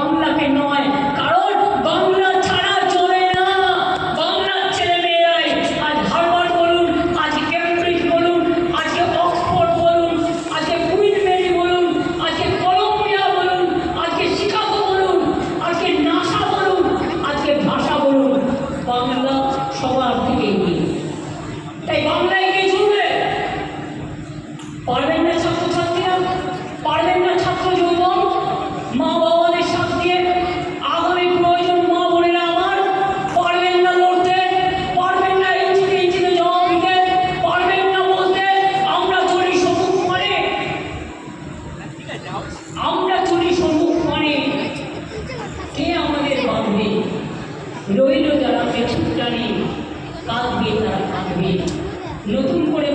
বাংলাকে নয়, কারণ বাংলা ছাড়া চলে না। বাংলার ছেলেমেয়েরাই আজ হার্ভার্ড বলুন, আজ কেমব্রিজ বলুন, আজকে অক্সফোর্ড বলুন, আজকে কুইন মেরি বলুন, আজকে কলম্বিয়া বলুন, আজকে শিকাগো বলুন, আজকে নাসা বলুন, আজকে ভাষা বলুন, বাংলা সবার থেকে এগিয়ে। তাই বাংলায় এগিয়ে চলবে। পারবেন না ছাত্রছাত্রীরা, পারবেন না ছাত্র যুবক, মা বাবাদের সাথ দিয়ে আগামী প্রয়োজন মা বোনেরা আমার, পারবেন না লড়তে, পারবেন না ইঞ্চিতে ইঞ্চিতে জবাব দিতে, পারবেন না বলতে আমরা চলি সম্মুখ মানে, আমরা চলি সম্মুখ মানে, কে আমাদের বাঁধবে? রইল যারা পেছনটা নেই, কাঁদবে তারা কাঁদবে। নতুন করে